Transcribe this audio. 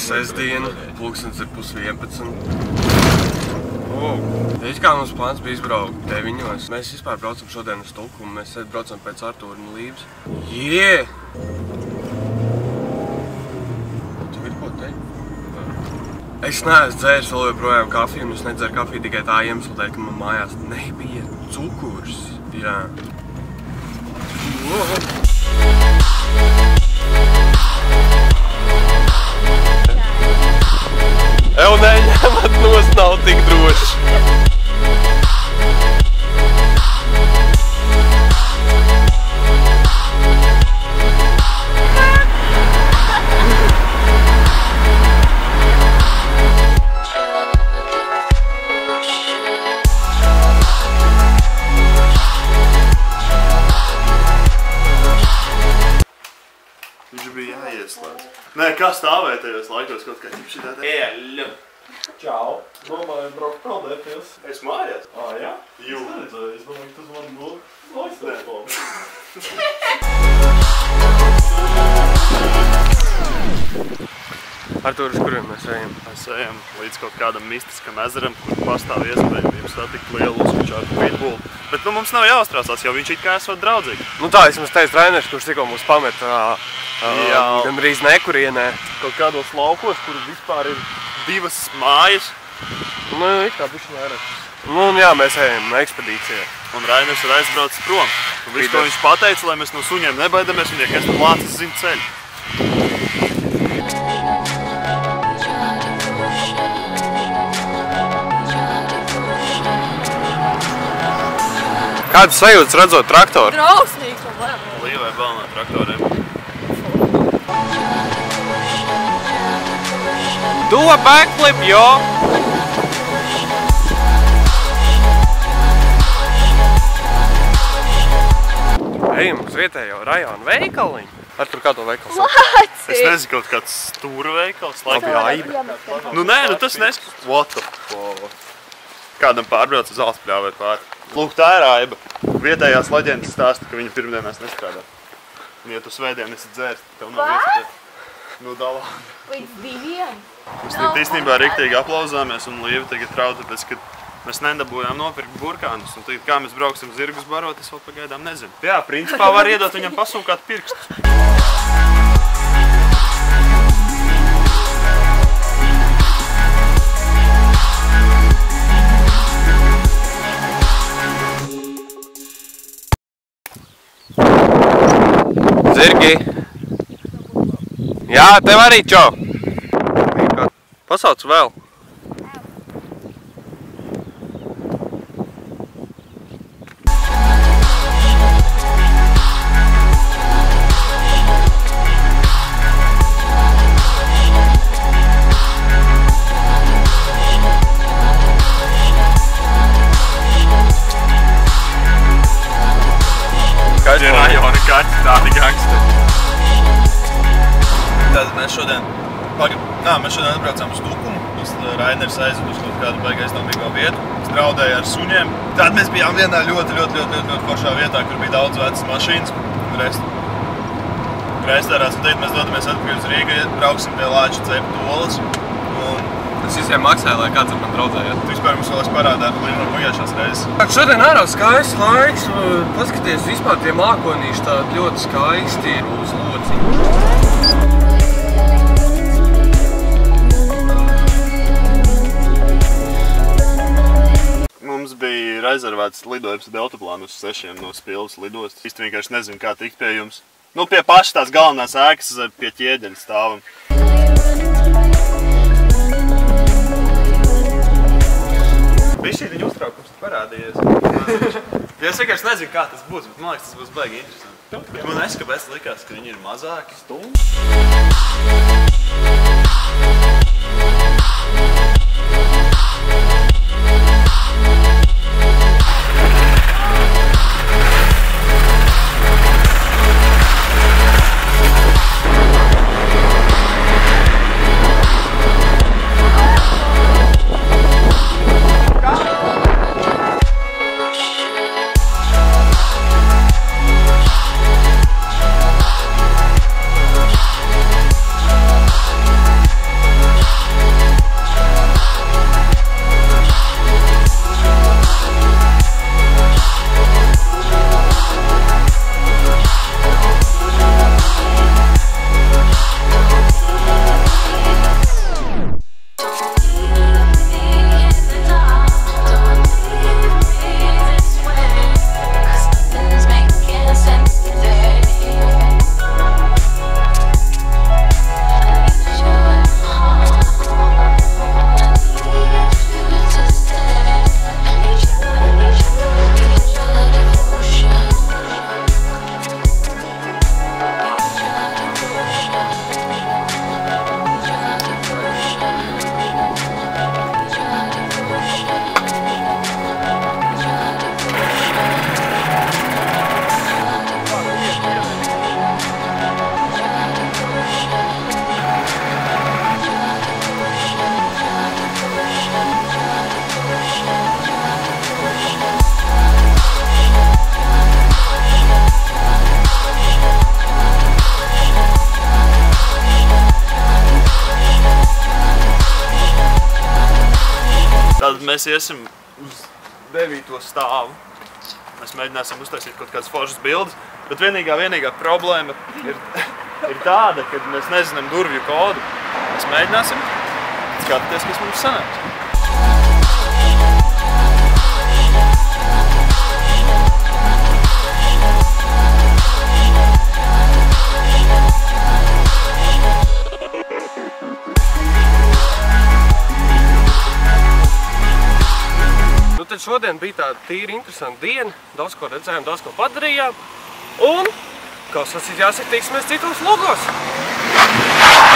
sestdiena, pulkstens ir 10:30. It kā mums plāns bija izbraukt 9. Mēs vispār braucam šodien uz Tulkumu, mēs šeit braucam pēc Artūra un Lības. Jē! Tev ir ko teikt? Es neesmu dzēris vēl joprojām kafiju, un es nedzeru kafiju tikai tā iemesla dēļ, ka man mājās nebija cukurs. Jā. Ev neņemat nos nav tik droši. Viņš bija jāieslēdz. Nē, kā stāvēt tajos laikos kaut kā ķip šitā te? Eļu! Čau! Domāju, braukt peldēties. Es mājās? Jā? Jū. Es neredzēju, es domāju, ka tas man būtu laiks telefonu. Artūr, uz kuriem mēs ejam? Mēs ejam līdz kaut kādam mistiskam ezeram, kur pastāv iespējamību satikt lielu uzkučāku pitbullu. Bet mums nav jāuztraucās, jo viņš it kā esot draudzīgi. Tā, es mums teicu Rainers, kurš tikko mūs pamet gandrīz nekurienē. Kaut kādos laukos, kur vispār ir 2 mājas. It kā bišķi vairāk. Jā, mēs ejam ekspedīcijā. Un Rainers ir aizbraucis prom. Un visu, ko viņš pateica, lai mēs no suņiem nebaidamies, un ja kas tur lācis zina ceļu. Kādas sajūtas redzot traktoru? Drausmīgs un varam. Līvai balnā traktoriem. Do a backflip, jo! Ejam uz vietējo rajonu veikaliņu. Artur, kā to veikalu sauc? Lāci! Es nezinu, kaut kāds stūra veikals. Nē, tas neskatās. What the fuck? Kādam pārbrauc uz Alspļāvē pāri. Lūk, tā ir Aiba. Vietējās leģendas stāsta, ka viņa pirmdienās nestrādā. Un ja tu svētdien esi dzērs, tev nav iespēja. Dalā. Līdz 2. Mēs īstenībā riktīgi aplauzāmies un Līva tagad trauc, tāpēc, ka mēs nedabūjām nopirkt burkānus. Un tagad, kā mēs brauksim zirgus barot, es vēl pagaidām nezinu. Jā, principā var iedot viņam pasūkāt pirkstus. Zirgi! Jā, tev arī, čau! Pasauc vēl! Tie rajoni kaķi, tādi gangsteri. Tātad mēs šodien atbraucām uz Tulkumu. Rainers aizved uz kaut kādu baigi aizdomīgo vietu. Straudēja ar suņiem. Tātad mēs bijām vienā ļoti foršā vietā, kur bija daudz vecas mašīnas. Restārās, un tagad mēs dodamies atpakaļ uz Rīgu, brauksim pie Lāča cepu dolas. Es visiem maksāju, lai kāds ar man draudzējāt. Tu vispār mums vēl es parādāt līdz no pagājušās reizes. Šodien ārā skaists laiks. Paskaties, vispār tie mākonīši tādi ļoti skaisti ir uz lociņu. Mums bija rezervēts lidojums Deltaplānu uz 6 no Spilves lidostas. Īsti vienkārši nezinu, kā tikt pie jums. Pie pašas tās galvenās ēkas pie ķieģeļa stāvam. Bišķīt viņa uztraukums parādījies. Ja es vienkārši nezinu, kā tas būs, bet man liekas, tas būs baigi interesanti. Man neskapēc likās, ka viņi ir mazāki. mēs iesim uz 9. stāvu. Mēs mēģināsim uztaisīt kaut kādas foršas bildes, bet vienīgā problēma ir tāda, ka mēs nezinām durvju kodu. Mēs mēģināsim skatīties, kas mums sanāks. Tad šodien bija tāda tīri interesanta diena, daudz ko redzējām, daudz ko padarījām, un, kā sacīt, jāsaka, tiksimies citos vlogos.